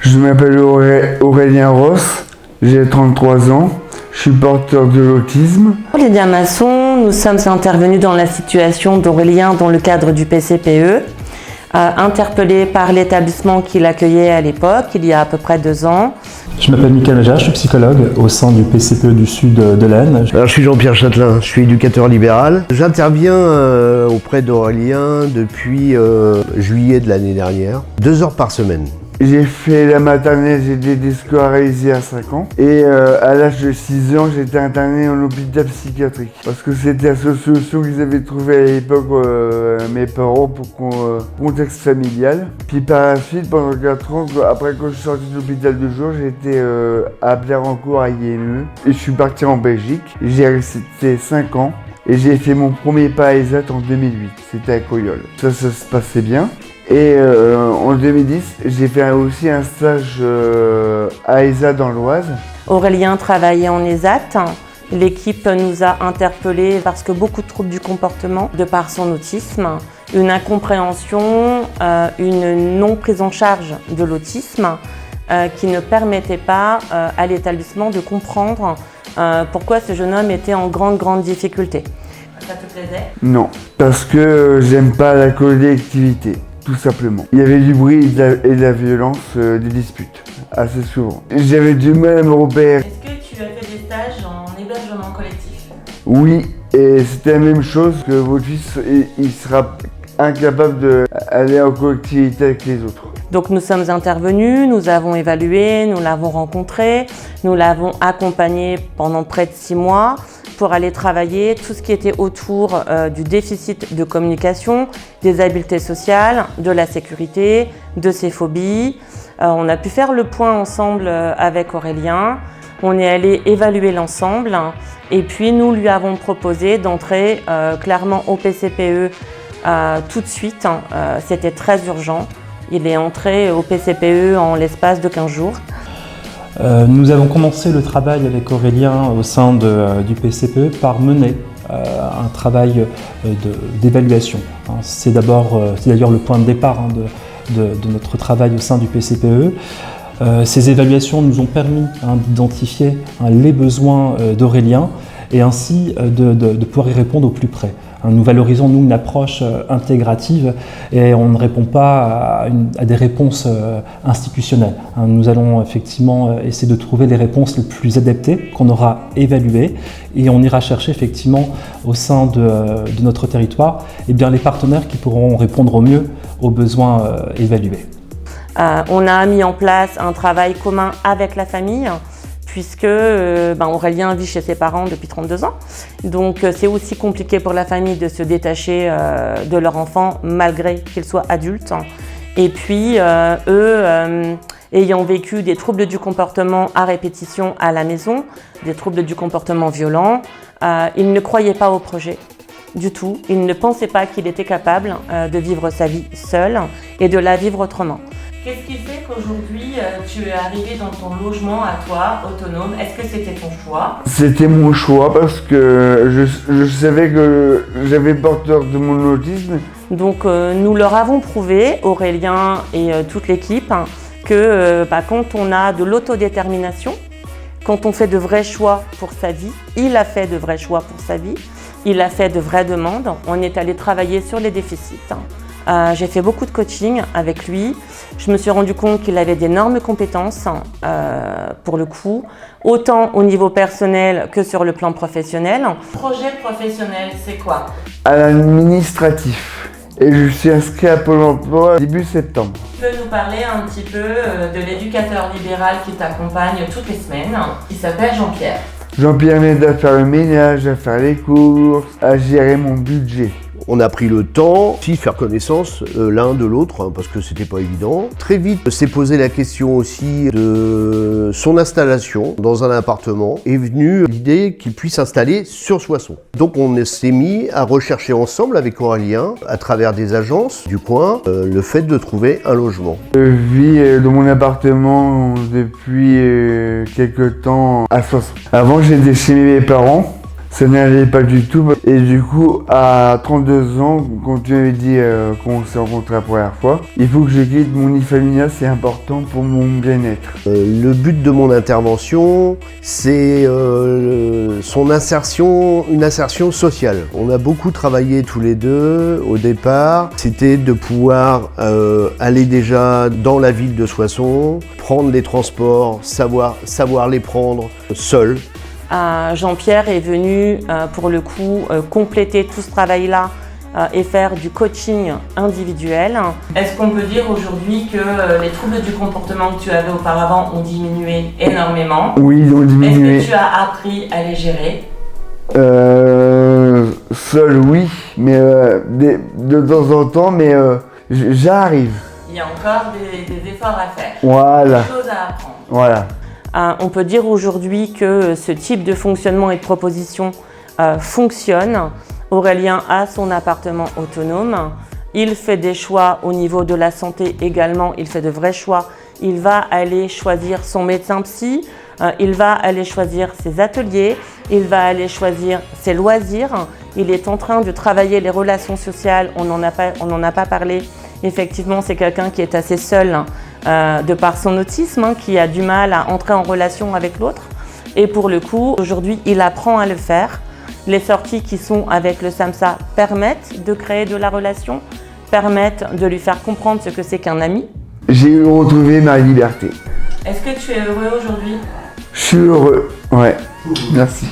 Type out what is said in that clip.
Je m'appelle Aurélien Ross, j'ai 33 ans, je suis porteur de l'autisme. Lydia Masson, nous sommes intervenus dans la situation d'Aurélien dans le cadre du PCPE, interpellé par l'établissement qui l'accueillait à l'époque, il y a à peu près 2 ans. Je m'appelle Michael Major, je suis psychologue au sein du PCPE du Sud de l'Aisne. Alors, je suis Jean-Pierre Châtelain, je suis éducateur libéral. J'interviens auprès d'Aurélien depuis juillet de l'année dernière, 2 heures par semaine. J'ai fait la maternelle, j'ai été déscolarisé à 5 ans. Et à l'âge de 6 ans, j'étais interné en hôpital psychiatrique. Parce que c'était la seule solution qu'ils avaient trouvée à l'époque, mes parents, pour contexte familial. Puis par la suite, pendant 4 ans, après quand je suis sorti de l'hôpital de jour, j'ai été appelé en cours à IME. Et je suis parti en Belgique. J'ai resté 5 ans. Et j'ai fait mon premier pas à ESAT en 2008. C'était à Coyol. Ça se passait bien. Et en 2010, j'ai fait aussi un stage à ESAT dans l'Oise. Aurélien travaillait en ESAT. L'équipe nous a interpellés parce que beaucoup de troubles du comportement, de par son autisme, une incompréhension, une non prise en charge de l'autisme qui ne permettait pas à l'établissement de comprendre pourquoi ce jeune homme était en grande difficulté. Ça te plaisait ? Non, parce que j'aime pas la collectivité. Tout simplement. Il y avait du bruit et de la violence, des disputes, assez souvent. J'avais du mal à me repérer. Est-ce que tu as fait des stages en hébergement collectif ? Oui, et c'était la même chose que votre fils, il sera incapable d'aller en collectivité avec les autres. Donc nous sommes intervenus, nous avons évalué, nous l'avons rencontré, nous l'avons accompagné pendant près de 6 mois pour aller travailler tout ce qui était autour du déficit de communication, des habiletés sociales, de la sécurité, de ses phobies. On a pu faire le point ensemble avec Aurélien, on est allé évaluer l'ensemble et puis nous lui avons proposé d'entrer clairement au PCPE tout de suite, c'était très urgent. Il est entré au PCPE en l'espace de 15 jours. Nous avons commencé le travail avec Aurélien au sein du PCPE par mener un travail d'évaluation. C'est d'ailleurs le point de départ de notre travail au sein du PCPE. Ces évaluations nous ont permis d'identifier les besoins d'Aurélien et ainsi de pouvoir y répondre au plus près. Nous valorisons, nous, une approche intégrative et on ne répond pas à des réponses institutionnelles. Nous allons effectivement essayer de trouver les réponses les plus adaptées qu'on aura évaluées et on ira chercher effectivement au sein de notre territoire les partenaires qui pourront répondre au mieux aux besoins évalués. On a mis en place un travail commun avec la famille, puisque Aurélien vit chez ses parents depuis 32 ans. Donc c'est aussi compliqué pour la famille de se détacher de leur enfant malgré qu'ils soient adultes. Et puis eux, ayant vécu des troubles du comportement à répétition à la maison, des troubles du comportement violent, ils ne croyaient pas au projet du tout. Ils ne pensaient pas qu'il était capable de vivre sa vie seul et de la vivre autrement. Qu'est-ce qui fait qu'aujourd'hui tu es arrivé dans ton logement à toi, autonome ? Est-ce que c'était ton choix ? C'était mon choix parce que je savais que j'avais porteur de mon autisme. Donc nous leur avons prouvé, Aurélien et toute l'équipe, que quand on a de l'autodétermination, quand on fait de vrais choix pour sa vie, il a fait de vrais choix pour sa vie, il a fait de vraies demandes, on est allé travailler sur les déficits. J'ai fait beaucoup de coaching avec lui. Je me suis rendu compte qu'il avait d'énormes compétences pour le coup, autant au niveau personnel que sur le plan professionnel. Projet professionnel, c'est quoi ? À l'administratif. Et je suis inscrit à Pôle emploi début septembre. Tu peux nous parler un petit peu de l'éducateur libéral qui t'accompagne toutes les semaines, qui s'appelle Jean-Pierre. Jean-Pierre m'aide à faire le ménage, à faire les courses, à gérer mon budget. On a pris le temps aussi de faire connaissance l'un de l'autre, parce que c'était pas évident. Très vite s'est posé la question aussi de son installation dans un appartement. Est venue l'idée qu'il puisse s'installer sur Soissons. Donc on s'est mis à rechercher ensemble avec Aurélien, à travers des agences du coin, le fait de trouver un logement. Je vis dans mon appartement depuis quelques temps à Soissons. Avant j'étais chez mes parents. ça n'allait pas du tout. Et du coup, à 32 ans, quand tu m'avais dit qu'on s'est rencontrés la première fois, il faut que je quitte mon nid familial, c'est important pour mon bien-être. Le but de mon intervention, c'est son insertion, une insertion sociale. On a beaucoup travaillé tous les deux au départ. C'était de pouvoir aller déjà dans la ville de Soissons, prendre les transports, savoir les prendre seul. Jean-Pierre est venu pour le coup compléter tout ce travail-là et faire du coaching individuel. Est-ce qu'on peut dire aujourd'hui que les troubles du comportement que tu avais auparavant ont diminué énormément? Oui, ils ont diminué. Est-ce que tu as appris à les gérer? Seul, oui, mais de temps en temps, mais j'arrive. Il y a encore des efforts à faire. Voilà. Des choses à apprendre. Voilà. On peut dire aujourd'hui que ce type de fonctionnement et de proposition fonctionne. Aurélien a son appartement autonome. Il fait des choix au niveau de la santé également. Il fait de vrais choix. Il va aller choisir son médecin psy. Il va aller choisir ses ateliers. Il va aller choisir ses loisirs. Il est en train de travailler les relations sociales. On n'en a pas parlé. Effectivement, c'est quelqu'un qui est assez seul de par son autisme, qui a du mal à entrer en relation avec l'autre. Et pour le coup, aujourd'hui, il apprend à le faire. Les sorties qui sont avec le SAMHSA permettent de créer de la relation, permettent de lui faire comprendre ce que c'est qu'un ami. J'ai retrouvé ma liberté. Est-ce que tu es heureux aujourd'hui? Je suis heureux, ouais. Merci.